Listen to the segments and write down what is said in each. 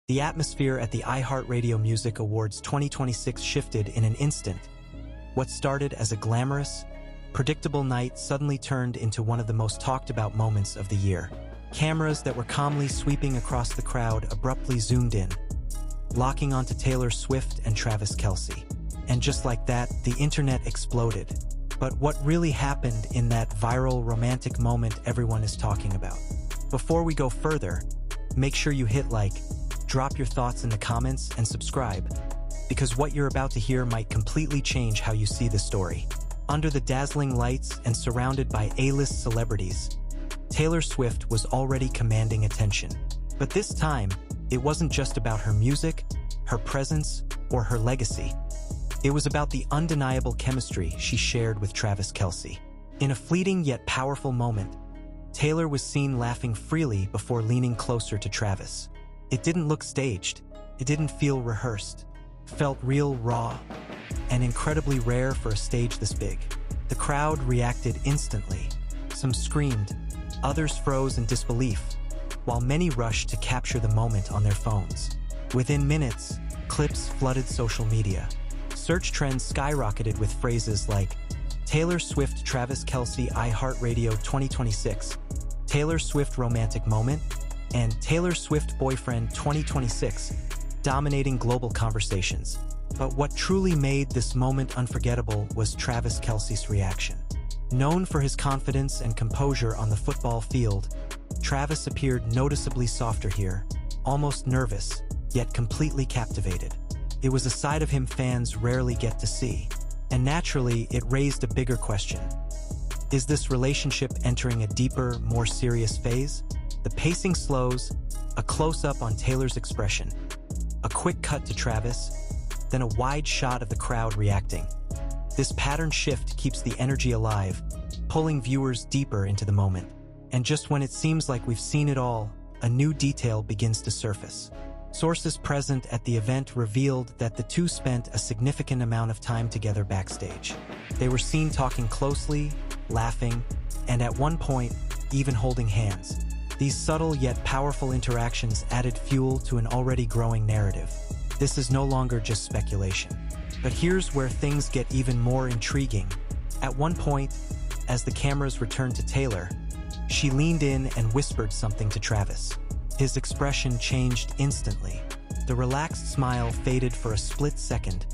The atmosphere at the iHeartRadio Music Awards 2026 shifted in an instant. What started as a glamorous, predictable night suddenly turned into one of the most talked about moments of the year. Cameras that were calmly sweeping across the crowd abruptly zoomed in, locking onto Taylor Swift and Travis Kelce. And just like that, the internet exploded. But what really happened in that viral romantic moment everyone is talking about? Before we go further, make sure you hit like, drop your thoughts in the comments, and subscribe, because what you're about to hear might completely change how you see the story. Under the dazzling lights and surrounded by A-list celebrities, Taylor Swift was already commanding attention. But this time, it wasn't just about her music, her presence, or her legacy. It was about the undeniable chemistry she shared with Travis Kelce. In a fleeting yet powerful moment, Taylor was seen laughing freely before leaning closer to Travis. It didn't look staged. It didn't feel rehearsed. It felt real, raw, and incredibly rare for a stage this big. The crowd reacted instantly. Some screamed, others froze in disbelief, while many rushed to capture the moment on their phones. Within minutes, clips flooded social media. Search trends skyrocketed with phrases like Taylor Swift Travis Kelce iHeartRadio 2026, Taylor Swift romantic moment, and Taylor Swift boyfriend 2026, dominating global conversations. But what truly made this moment unforgettable was Travis Kelce's reaction. Known for his confidence and composure on the football field, Travis appeared noticeably softer here, almost nervous, yet completely captivated. It was a side of him fans rarely get to see, and naturally, it raised a bigger question. Is this relationship entering a deeper, more serious phase? The pacing slows, a close-up on Taylor's expression, a quick cut to Travis, then a wide shot of the crowd reacting. This pattern shift keeps the energy alive, pulling viewers deeper into the moment. And just when it seems like we've seen it all, a new detail begins to surface. Sources present at the event revealed that the two spent a significant amount of time together backstage. They were seen talking closely, laughing, and at one point, even holding hands. These subtle yet powerful interactions added fuel to an already growing narrative. This is no longer just speculation. But here's where things get even more intriguing. At one point, as the cameras returned to Taylor, she leaned in and whispered something to Travis. His expression changed instantly. The relaxed smile faded for a split second,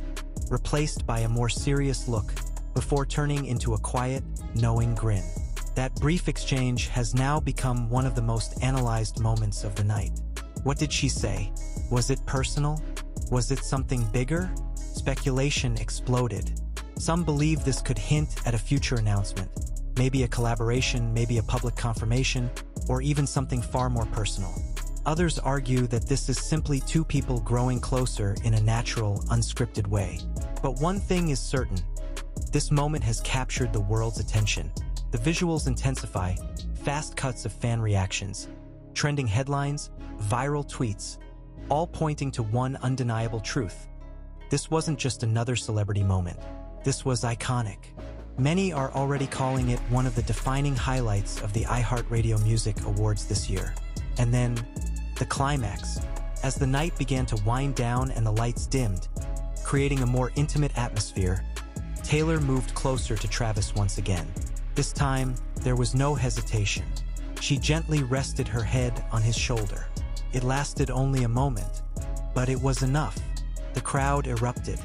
replaced by a more serious look, before turning into a quiet, knowing grin. That brief exchange has now become one of the most analyzed moments of the night. What did she say? Was it personal? Was it something bigger? Speculation exploded. Some believe this could hint at a future announcement, maybe a collaboration, maybe a public confirmation, or even something far more personal. Others argue that this is simply two people growing closer in a natural, unscripted way. But one thing is certain. This moment has captured the world's attention. The visuals intensify, fast cuts of fan reactions, trending headlines, viral tweets, all pointing to one undeniable truth. This wasn't just another celebrity moment. This was iconic. Many are already calling it one of the defining highlights of the iHeartRadio Music Awards this year. And then, the climax. As the night began to wind down and the lights dimmed, creating a more intimate atmosphere, Taylor moved closer to Travis once again. This time, there was no hesitation. She gently rested her head on his shoulder. It lasted only a moment, but it was enough. The crowd erupted.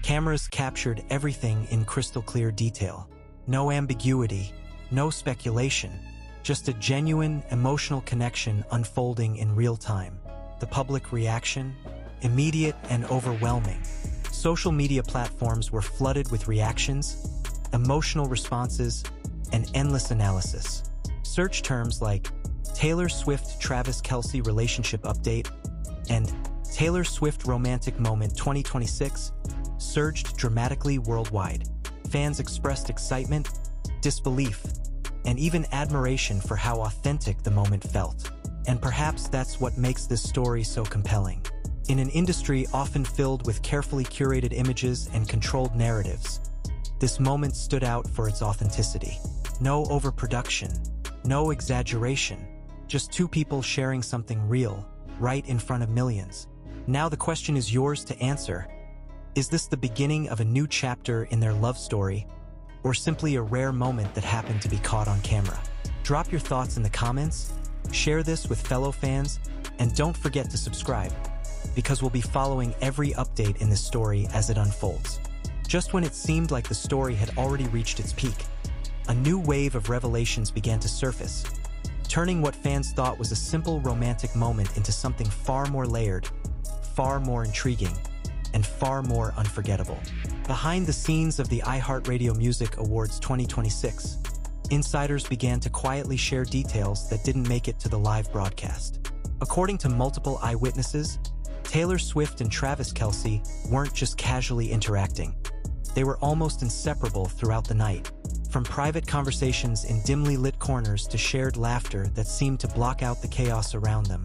Cameras captured everything in crystal clear detail. No ambiguity, no speculation, just a genuine, emotional connection unfolding in real time. The public reaction? Immediate and overwhelming. Social media platforms were flooded with reactions, emotional responses, and endless analysis. Search terms like Taylor Swift Travis Kelce relationship update and Taylor Swift romantic moment 2026 surged dramatically worldwide. Fans expressed excitement, disbelief, and even admiration for how authentic the moment felt. And perhaps that's what makes this story so compelling. In an industry often filled with carefully curated images and controlled narratives, this moment stood out for its authenticity. No overproduction, no exaggeration, just two people sharing something real, right in front of millions. Now the question is yours to answer. Is this the beginning of a new chapter in their love story, or simply a rare moment that happened to be caught on camera? Drop your thoughts in the comments, share this with fellow fans, and don't forget to subscribe, because we'll be following every update in this story as it unfolds. Just when it seemed like the story had already reached its peak, a new wave of revelations began to surface, turning what fans thought was a simple romantic moment into something far more layered, far more intriguing, and far more unforgettable. Behind the scenes of the iHeartRadio Music Awards 2026, insiders began to quietly share details that didn't make it to the live broadcast. According to multiple eyewitnesses, Taylor Swift and Travis Kelce weren't just casually interacting. They were almost inseparable throughout the night. From private conversations in dimly lit corners to shared laughter that seemed to block out the chaos around them,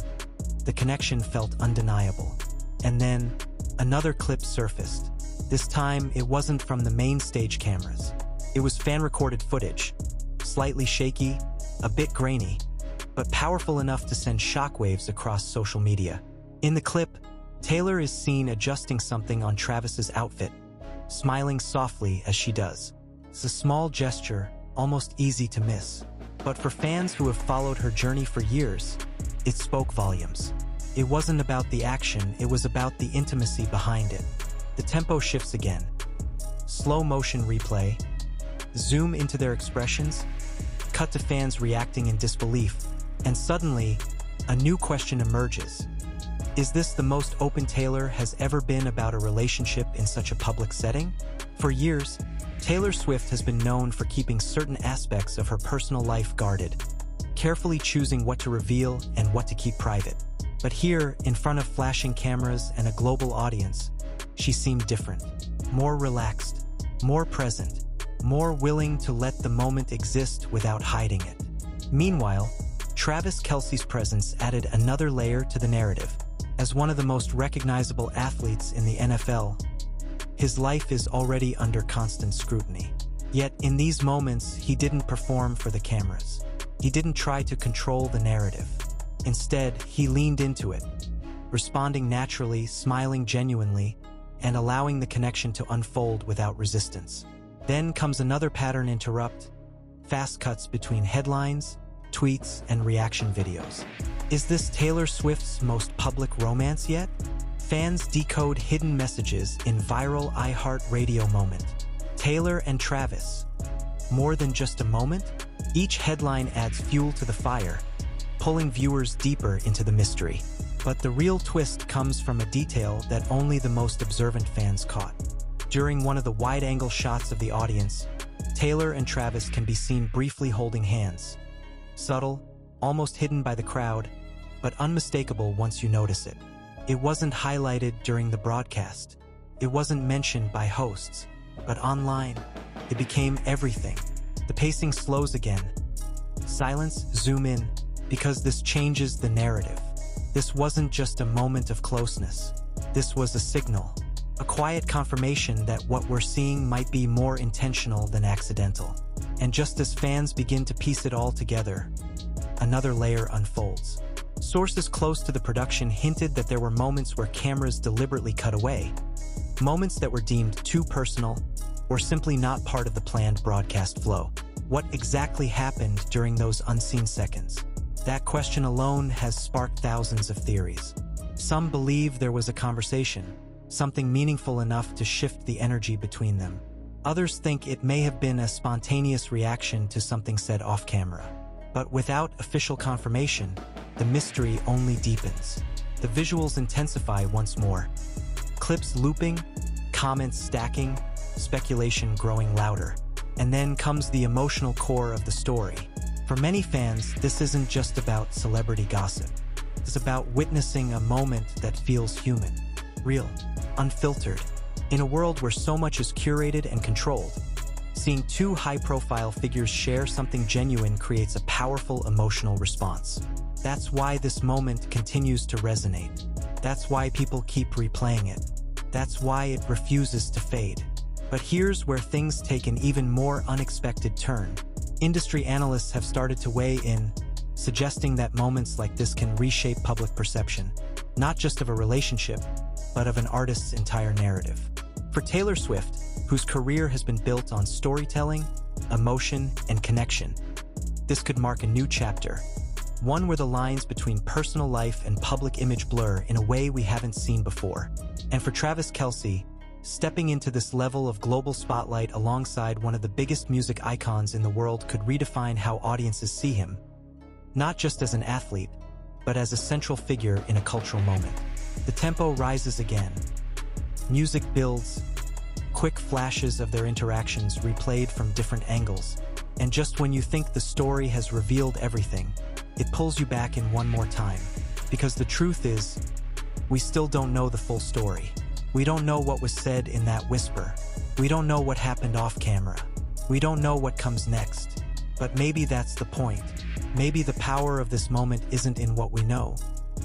the connection felt undeniable. And then, another clip surfaced. This time, it wasn't from the main stage cameras. It was fan-recorded footage, slightly shaky, a bit grainy, but powerful enough to send shockwaves across social media. In the clip, Taylor is seen adjusting something on Travis's outfit, smiling softly as she does. It's a small gesture, almost easy to miss, but for fans who have followed her journey for years, it spoke volumes. It wasn't about the action, it was about the intimacy behind it. The tempo shifts again. Slow motion replay, zoom into their expressions, cut to fans reacting in disbelief, and suddenly, a new question emerges. Is this the most open Taylor has ever been about a relationship in such a public setting? For years, Taylor Swift has been known for keeping certain aspects of her personal life guarded, carefully choosing what to reveal and what to keep private. But here, in front of flashing cameras and a global audience, she seemed different, more relaxed, more present, more willing to let the moment exist without hiding it. Meanwhile, Travis Kelce's presence added another layer to the narrative. As one of the most recognizable athletes in the NFL, his life is already under constant scrutiny. Yet in these moments, he didn't perform for the cameras. He didn't try to control the narrative. Instead, he leaned into it, responding naturally, smiling genuinely, and allowing the connection to unfold without resistance. Then comes another pattern interrupt, fast cuts between headlines, tweets, and reaction videos. Is this Taylor Swift's most public romance yet? Fans decode hidden messages in viral iHeartRadio moment. Taylor and Travis. More than just a moment? Each headline adds fuel to the fire, pulling viewers deeper into the mystery. But the real twist comes from a detail that only the most observant fans caught. During one of the wide-angle shots of the audience, Taylor and Travis can be seen briefly holding hands. Subtle, almost hidden by the crowd, but unmistakable once you notice it. It wasn't highlighted during the broadcast. It wasn't mentioned by hosts, but online, it became everything. The pacing slows again. Silence, zoom in, because this changes the narrative. This wasn't just a moment of closeness. This was a signal, a quiet confirmation that what we're seeing might be more intentional than accidental. And just as fans begin to piece it all together, another layer unfolds. Sources close to the production hinted that there were moments where cameras deliberately cut away, moments that were deemed too personal or simply not part of the planned broadcast flow. What exactly happened during those unseen seconds? That question alone has sparked thousands of theories. Some believe there was a conversation, something meaningful enough to shift the energy between them. Others think it may have been a spontaneous reaction to something said off-camera. But without official confirmation, the mystery only deepens. The visuals intensify once more. Clips looping, comments stacking, speculation growing louder. And then comes the emotional core of the story. For many fans, this isn't just about celebrity gossip. It's about witnessing a moment that feels human, real, unfiltered. In a world where so much is curated and controlled, seeing two high-profile figures share something genuine creates a powerful emotional response. That's why this moment continues to resonate. That's why people keep replaying it. That's why it refuses to fade. But here's where things take an even more unexpected turn. Industry analysts have started to weigh in, suggesting that moments like this can reshape public perception. not just of a relationship, but of an artist's entire narrative. For Taylor Swift, whose career has been built on storytelling, emotion, and connection, this could mark a new chapter, one where the lines between personal life and public image blur in a way we haven't seen before. And for Travis Kelce, stepping into this level of global spotlight alongside one of the biggest music icons in the world could redefine how audiences see him, not just as an athlete, but as a central figure in a cultural moment. The tempo rises again. Music builds, quick flashes of their interactions replayed from different angles, and just when you think the story has revealed everything, it pulls you back in one more time. Because the truth is, we still don't know the full story. We don't know what was said in that whisper. We don't know what happened off camera. We don't know what comes next. But maybe that's the point. Maybe the power of this moment isn't in what we know,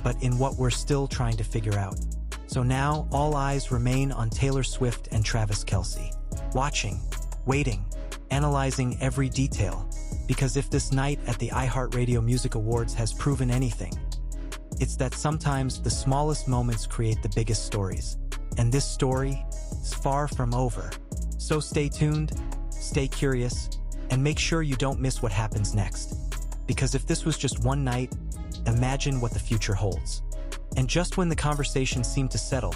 but in what we're still trying to figure out. So now, all eyes remain on Taylor Swift and Travis Kelce. Watching, waiting, analyzing every detail. Because if this night at the iHeartRadio Music Awards has proven anything, it's that sometimes the smallest moments create the biggest stories. And this story is far from over. So stay tuned, stay curious, and make sure you don't miss what happens next. Because if this was just one night, imagine what the future holds. And just when the conversation seemed to settle,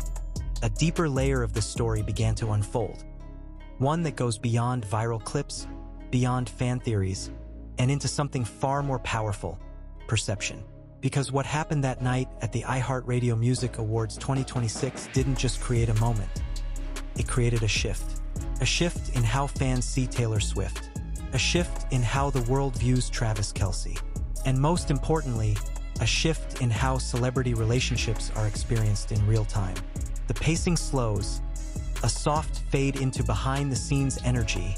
a deeper layer of this story began to unfold. One that goes beyond viral clips, beyond fan theories, and into something far more powerful, perception. Because what happened that night at the iHeartRadio Music Awards 2026 didn't just create a moment. It created a shift. A shift in how fans see Taylor Swift. A shift in how the world views Travis Kelce. And most importantly, a shift in how celebrity relationships are experienced in real time. The pacing slows, a soft fade into behind-the-scenes energy,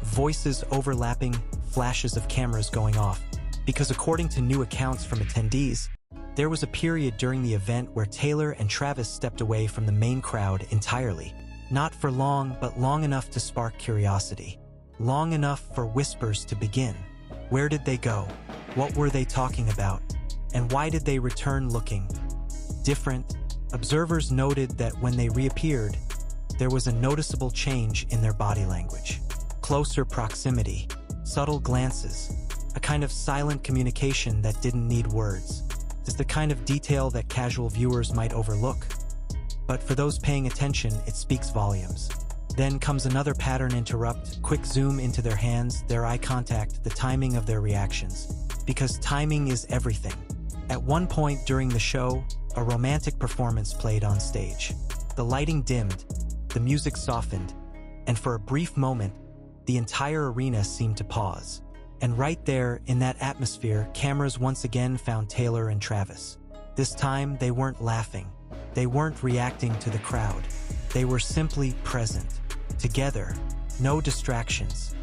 voices overlapping, flashes of cameras going off. Because according to new accounts from attendees, there was a period during the event where Taylor and Travis stepped away from the main crowd entirely. Not for long, but long enough to spark curiosity. Long enough for whispers to begin. Where did they go? What were they talking about? And why did they return looking different? Observers noted that when they reappeared, there was a noticeable change in their body language. Closer proximity, subtle glances, a kind of silent communication that didn't need words. It's the kind of detail that casual viewers might overlook. But for those paying attention, it speaks volumes. Then comes another pattern interrupt, quick zoom into their hands, their eye contact, the timing of their reactions. Because timing is everything. At one point during the show, a romantic performance played on stage. The lighting dimmed, the music softened, and for a brief moment, the entire arena seemed to pause. And right there, in that atmosphere, cameras once again found Taylor and Travis. This time, they weren't laughing. They weren't reacting to the crowd. They were simply present. Together. No distractions.